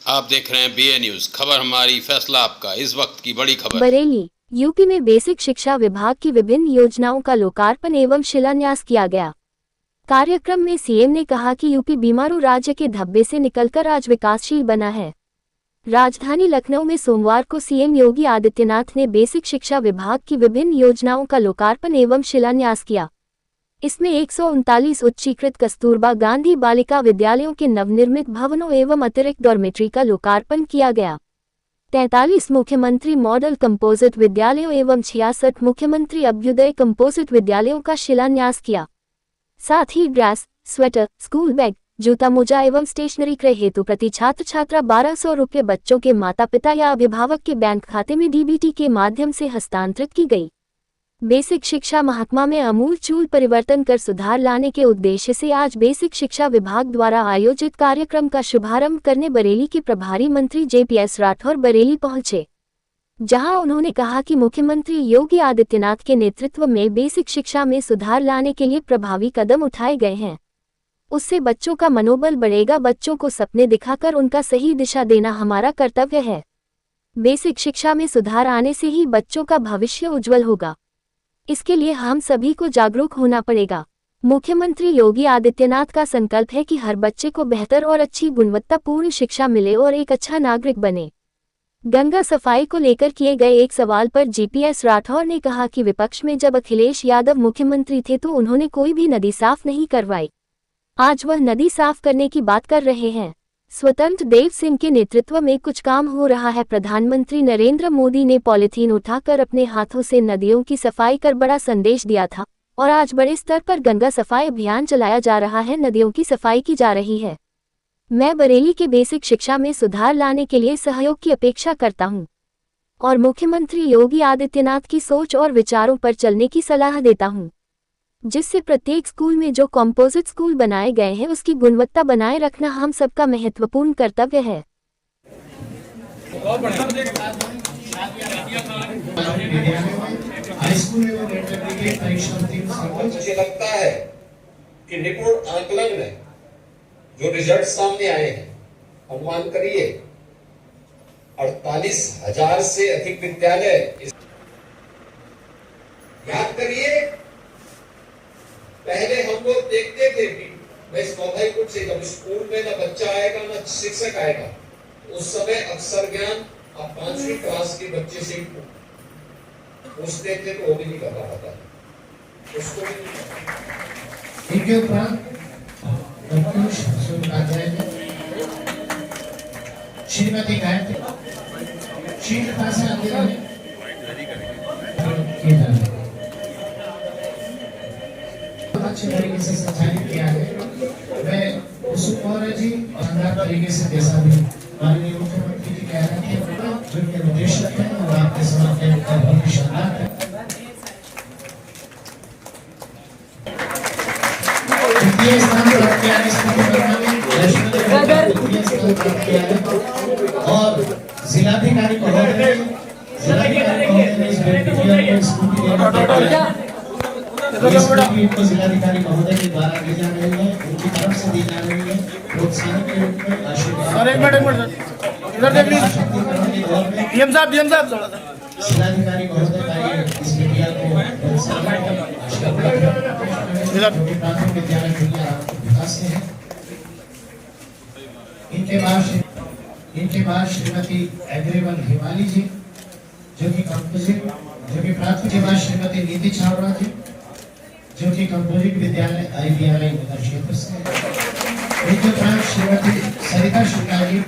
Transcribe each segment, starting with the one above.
आप देख रहे हैं BA न्यूज। खबर हमारी, फैसला आपका। इस वक्त की बड़ी खबर। बरेली, यूपी में बेसिक शिक्षा विभाग की विभिन्न योजनाओं का लोकार्पण एवं शिलान्यास किया गया। कार्यक्रम में सीएम ने कहा कि यूपी बीमारू राज्य के धब्बे से निकलकर आज विकासशील बना है। राजधानी लखनऊ में सोमवार को सीएम योगी आदित्यनाथ ने बेसिक शिक्षा विभाग की विभिन्न योजनाओं का लोकार्पण एवं शिलान्यास किया। इसमें 139 उच्चीकृत कस्तूरबा गांधी बालिका विद्यालयों के नवनिर्मित भवनों एवं अतिरिक्त डॉर्मेट्री का लोकार्पण किया गया। 43 मुख्यमंत्री मॉडल कंपोजिट विद्यालयों एवं 66 मुख्यमंत्री अभ्युदय कंपोजिट विद्यालयों का शिलान्यास किया। साथ ही ड्रेस, स्वेटर, स्कूल बैग, जूता मोजा एवं स्टेशनरी क्रय हेतु प्रति छात्र छात्रा 1200 रुपये बच्चों के माता पिता या अभिभावक के बैंक खाते में डीबीटी के माध्यम से हस्तांतरित की गई। बेसिक शिक्षा महकमा में आमूल-चूल परिवर्तन कर सुधार लाने के उद्देश्य से आज बेसिक शिक्षा विभाग द्वारा आयोजित कार्यक्रम का शुभारंभ करने बरेली के प्रभारी मंत्री JPS राठौर बरेली पहुंचे, जहां उन्होंने कहा कि मुख्यमंत्री योगी आदित्यनाथ के नेतृत्व में बेसिक शिक्षा में सुधार लाने के लिए प्रभावी कदम उठाए गए हैं। उससे बच्चों का मनोबल बढ़ेगा। बच्चों को सपने दिखाकर उनका सही दिशा देना हमारा कर्तव्य है। बेसिक शिक्षा में सुधार आने से ही बच्चों का भविष्य उज्जवल होगा। इसके लिए हम सभी को जागरूक होना पड़ेगा। मुख्यमंत्री योगी आदित्यनाथ का संकल्प है कि हर बच्चे को बेहतर और अच्छी गुणवत्तापूर्ण शिक्षा मिले और एक अच्छा नागरिक बने। गंगा सफाई को लेकर किए गए एक सवाल पर JPS राठौर ने कहा कि विपक्ष में जब अखिलेश यादव मुख्यमंत्री थे तो उन्होंने कोई भी नदी साफ नहीं करवाई। आज वह नदी साफ करने की बात कर रहे हैं। स्वतंत्र देव सिंह के नेतृत्व में कुछ काम हो रहा है। प्रधानमंत्री नरेंद्र मोदी ने पॉलीथीन उठाकर अपने हाथों से नदियों की सफाई कर बड़ा संदेश दिया था और आज बड़े स्तर पर गंगा सफाई अभियान चलाया जा रहा है। नदियों की सफाई की जा रही है। मैं बरेली के बेसिक शिक्षा में सुधार लाने के लिए सहयोग की अपेक्षा करता हूं और मुख्यमंत्री योगी आदित्यनाथ की सोच और विचारों पर चलने की सलाह देता हूं, जिससे प्रत्येक स्कूल में जो कंपोजिट स्कूल बनाए गए हैं उसकी गुणवत्ता बनाए रखना हम सबका महत्वपूर्ण कर्तव्य है। मुझे लगता है कि रिपोर्ट आकलन में जो रिजल्ट सामने आए हैं, अनुमान करिए 48,000 से अधिक विद्यालय। याद करिए, पहले हम लोग देखते थे कि मैं इस मौधाईपुर से जब स्कूल में ना बच्चा आएगा ना शिक्षक आएगा, उस समय अक्षर ज्ञान आप 5वीं क्लास के बच्चे से पूछते थे तो वो भी नहीं कर रहा था। उसको इनके उपरांत श्रीमती गायत्री शीघ्रता से अच्छे तरीके से संचालित किया है। मैं उसको जी शानदार तरीके से जैसा भी माननीय मुख्यमंत्री जी कह रहे थे, जो इनके निर्देशक हैं और आपके सामने बहुत ही शानदार है। द्वितीय स्थान प्राप्त किया है और जिलाधिकारी महोदय ने इस व्यक्ति को स्कूटी जिलाधिकारी महोदय के द्वारा दी जा रही है, उनकी तरफ से दी जा रही है प्रोत्साहन के रूप में आशीर्वाद। जिलाधिकारी महोदय का इस विद्या को प्राथमिक विद्यालय विकास से है। इनके बाद श्रीमती एग्रीवल हिमाली जी जो कि कंपोजिट प्राथमिक के बाद श्रीमती नीति छावड़ा जी जो कि कंपोजिट विद्यालय IBRI नगर क्षेत्र से। इनके बाद श्रीमती सरिता शुक्ला जी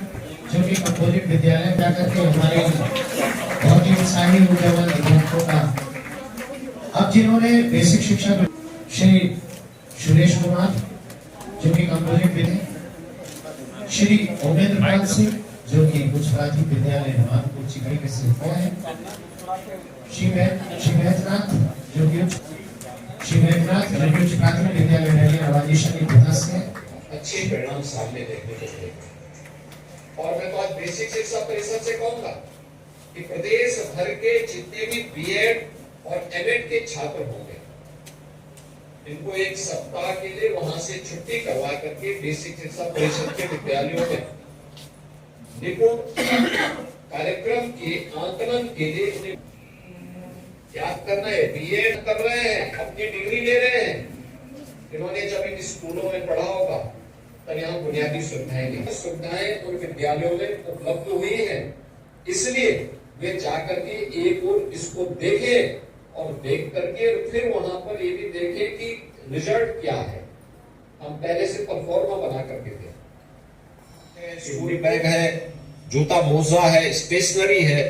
जो कि कंपोजिट विद्यालय जाकर के हमारे बहुत ही उत्साही उज्जवल अध्यापकों का। अब जिन्होंने बेसिक शिक्षा श्री सुरेश कुमार जो कि कंपोजिट विद्यालय, श्री उमेंद्र पाल सिंह जो कि उच्च प्राथमिक विद्यालय हनुमानपुर चिकड़ी के से है, श्री वैद्यनाथ जो कि उच्च प्राथमिक विद्यालय नलिया राजेशन के पिता से। अच्छे परिणाम सामने देखने को मिले और मैं बात बेसिक शिक्षा परिषद से कहूंगा कि प्रदेश भर के जितने भी BEd और MAd के छात्र होंगे, इनको एक सप्ताह के लिए वहां से छुट्टी करवा करके बेसिक शिक्षा परिषद के विद्यालयों में देखो कार्यक्रम के आकलन के लिए उन्हें याद करना है, बीएड कर रहे हैं, अपनी डिग्री ले रहे हैं। इन्होंने जब इन स्कूलों में पढ़ा होगा तब यहाँ बुनियादी सुविधाएं नहीं, सुविधाएं उन विद्यालयों में उपलब्ध हुई है, इसलिए वे जाकर के एक और इसको देखें और देख करके फिर वहां पर ये भी देखें कि रिजल्ट क्या है। हम पहले से परफॉर्मा बना करके थे, स्कूल बैग है, जूता मोजा है, स्टेशनरी है।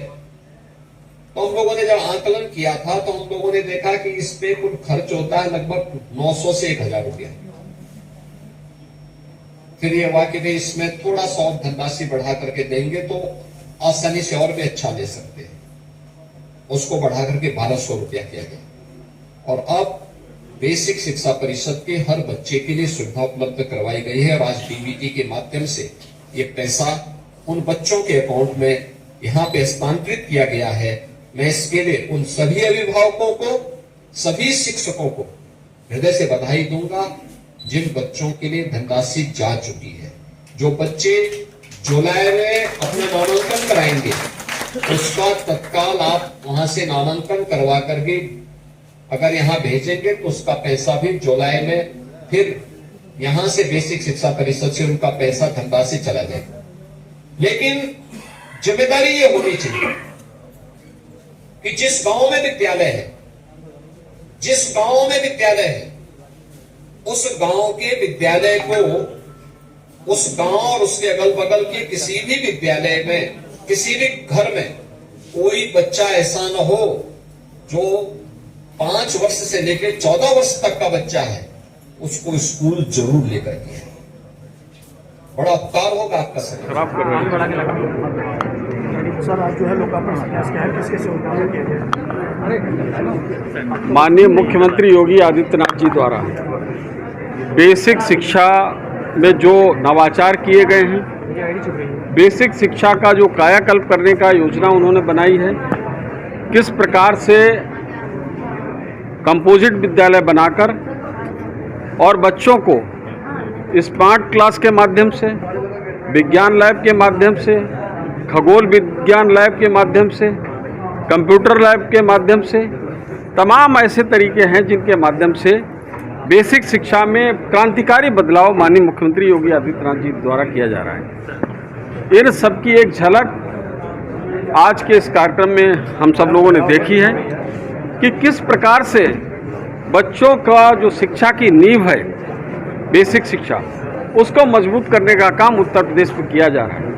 तो हम लोगों ने जब आकलन किया था तो हम लोगों ने देखा कि इस पे कुल खर्च होता है लगभग 900 से 1000 रुपया। फिर ये हुआ कि भाई इसमें थोड़ा सा धनराशि बढ़ा करके देंगे तो आसानी से और भी अच्छा ले सकते हैं। उसको बढ़ा करके 1200 रुपया किया गया और अब बेसिक शिक्षा परिषद के हर बच्चे के लिए सुविधा उपलब्ध करवाई गई है और आज डीबीटी के माध्यम से ये पैसा उन बच्चों के अकाउंट में यहाँ पे हस्तांतरित किया गया है। मैं इसके लिए उन सभी अभिभावकों को, सभी शिक्षकों को हृदय से बधाई दूंगा जिन बच्चों के लिए धनराशि जा चुकी है। जो बच्चे जुलाई में अपना नामांकन कराएंगे उसका तत्काल आप वहां से नामांकन करवा करके अगर यहाँ भेजेंगे तो उसका पैसा भी जुलाई में फिर यहां से बेसिक शिक्षा परिषद से उनका पैसा धनराशि चला जाएगा। लेकिन जिम्मेदारी ये होनी चाहिए कि जिस गांव में विद्यालय है, जिस गांव में विद्यालय है, उस गांव के विद्यालय को, उस गांव और उसके अगल बगल के किसी भी विद्यालय में, किसी भी घर में कोई बच्चा ऐसा न हो जो 5 वर्ष से लेकर 14 वर्ष तक का बच्चा है, उसको स्कूल जरूर लेकर के आए। बड़ा उपकार होगा आपका सर। खराब कर रहे हैं सर। आज जो है लोकार्पण शिलान्यास किया है, किसके सुविधाओं किया गया? माननीय मुख्यमंत्री योगी आदित्यनाथ जी द्वारा बेसिक शिक्षा में जो नवाचार किए गए हैं, बेसिक शिक्षा का जो कायाकल्प करने का योजना उन्होंने बनाई है, किस प्रकार से कंपोजिट विद्यालय बनाकर और बच्चों को स्मार्ट क्लास के माध्यम से, विज्ञान लैब के माध्यम से, खगोल विज्ञान लैब के माध्यम से, कंप्यूटर लैब के माध्यम से, तमाम ऐसे तरीके हैं जिनके माध्यम से बेसिक शिक्षा में क्रांतिकारी बदलाव माननीय मुख्यमंत्री योगी आदित्यनाथ जी द्वारा किया जा रहा है। इन सब की एक झलक आज के इस कार्यक्रम में हम सब लोगों ने देखी है कि किस प्रकार से बच्चों का जो शिक्षा की नींव है, बेसिक शिक्षा, उसको मजबूत करने का काम उत्तर प्रदेश में किया जा रहा है।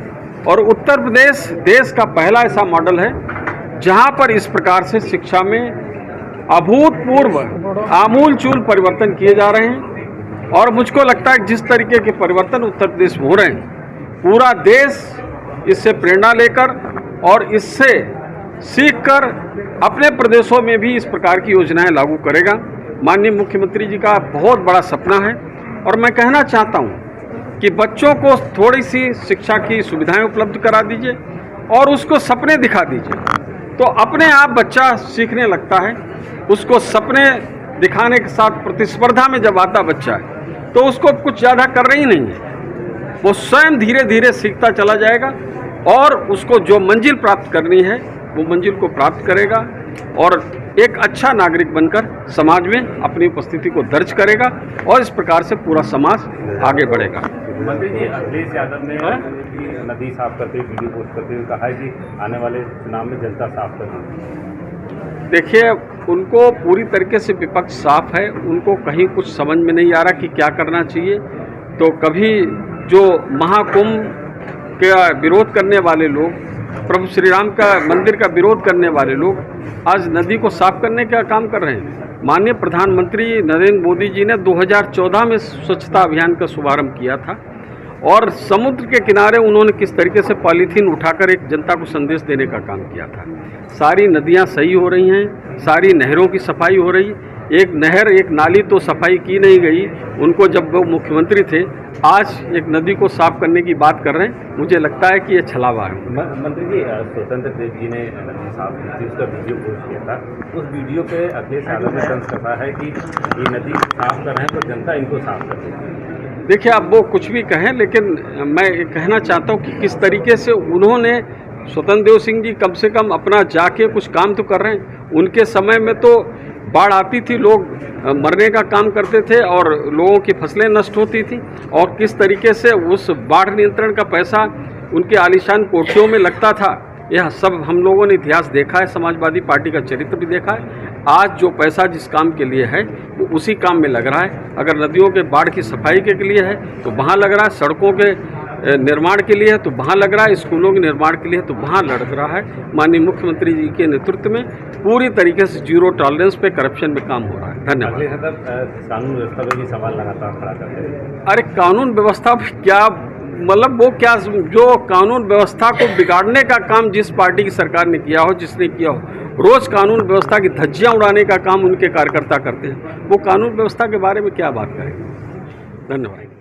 और उत्तर प्रदेश देश का पहला ऐसा मॉडल है जहां पर इस प्रकार से शिक्षा में अभूतपूर्व आमूलचूल परिवर्तन किए जा रहे हैं। और मुझको लगता है जिस तरीके के परिवर्तन उत्तर प्रदेश में हो रहे हैं, पूरा देश इससे प्रेरणा लेकर और इससे सीखकर अपने प्रदेशों में भी इस प्रकार की योजनाएं लागू करेगा। माननीय मुख्यमंत्री जी का बहुत बड़ा सपना है और मैं कहना चाहता हूं कि बच्चों को थोड़ी सी शिक्षा की सुविधाएं उपलब्ध करा दीजिए और उसको सपने दिखा दीजिए, तो अपने आप बच्चा सीखने लगता है। उसको सपने दिखाने के साथ प्रतिस्पर्धा में जब आता बच्चा है तो उसको कुछ ज़्यादा करना ही नहीं है, वो स्वयं धीरे धीरे सीखता चला जाएगा और उसको जो मंजिल प्राप्त करनी है वो मंजिल को प्राप्त करेगा और एक अच्छा नागरिक बनकर समाज में अपनी उपस्थिति को दर्ज करेगा और इस प्रकार से पूरा समाज आगे बढ़ेगा। मंत्री जी, अखिलेश यादव ने नदी साफ करते हुए वीडियो पोस्ट करते हुए कहा है कि आने वाले चुनाव में जनता साफ करेगी। देखिए, उनको पूरी तरीके से विपक्ष साफ है, उनको कहीं कुछ समझ में नहीं आ रहा कि क्या करना चाहिए। तो कभी जो महाकुंभ का विरोध करने वाले लोग, प्रभु श्री राम का मंदिर का विरोध करने वाले लोग आज नदी को साफ करने का काम कर रहे हैं। माननीय प्रधानमंत्री नरेंद्र मोदी जी ने 2014 में स्वच्छता अभियान का शुभारंभ किया था और समुद्र के किनारे उन्होंने किस तरीके से पॉलीथीन उठाकर एक जनता को संदेश देने का काम किया था। सारी नदियां सही हो रही हैं, सारी नहरों की सफाई हो रही। एक नहर, एक नाली तो सफाई की नहीं गई। उनको जब वो मुख्यमंत्री थे, आज एक नदी को साफ करने की बात कर रहे हैं। मुझे लगता है कि ये छलावा है। मंत्री जी, स्वतंत्र देव जी ने नदी साफ की थी, उसका वीडियो पोस्ट किया था। उस वीडियो पे अखिलेश यादव ने तंज कहा है कि ये नदी साफ कर रहे हैं तो जनता इनको साफ कर देगी। देखिए, अब वो कुछ भी कहें, लेकिन मैं ये कहना चाहता हूँ कि किस तरीके से उन्होंने, स्वतंत्र देव सिंह जी कम से कम अपना जाके कुछ काम तो कर रहे हैं। उनके समय में तो बाढ़ आती थी, लोग मरने का काम करते थे और लोगों की फसलें नष्ट होती थी, और किस तरीके से उस बाढ़ नियंत्रण का पैसा उनके आलीशान कोठियों में लगता था, यह सब हम लोगों ने इतिहास देखा है, समाजवादी पार्टी का चरित्र भी देखा है। आज जो पैसा जिस काम के लिए है वो उसी काम में लग रहा है। अगर नदियों के बाढ़ की सफाई के लिए है तो वहाँ लग रहा है, सड़कों के निर्माण के लिए है तो वहाँ लग रहा है, स्कूलों के निर्माण के लिए है तो वहाँ लग रहा है। माननीय मुख्यमंत्री जी के नेतृत्व में पूरी तरीके से जीरो टॉलरेंस पे करप्शन में काम हो रहा है। धन्यवाद। अगले सदस्य कानून व्यवस्था पर भी सवाल लगातार खड़ा करते हैं। अरे कानून व्यवस्था क्या, मतलब वो क्या, जो कानून व्यवस्था को बिगाड़ने का काम जिस पार्टी की सरकार ने किया हो, जिसने किया हो, रोज कानून व्यवस्था की धज्जियां उड़ाने का काम उनके कार्यकर्ता करते हैं, वो कानून व्यवस्था के बारे में क्या बात करेंगे। धन्यवाद।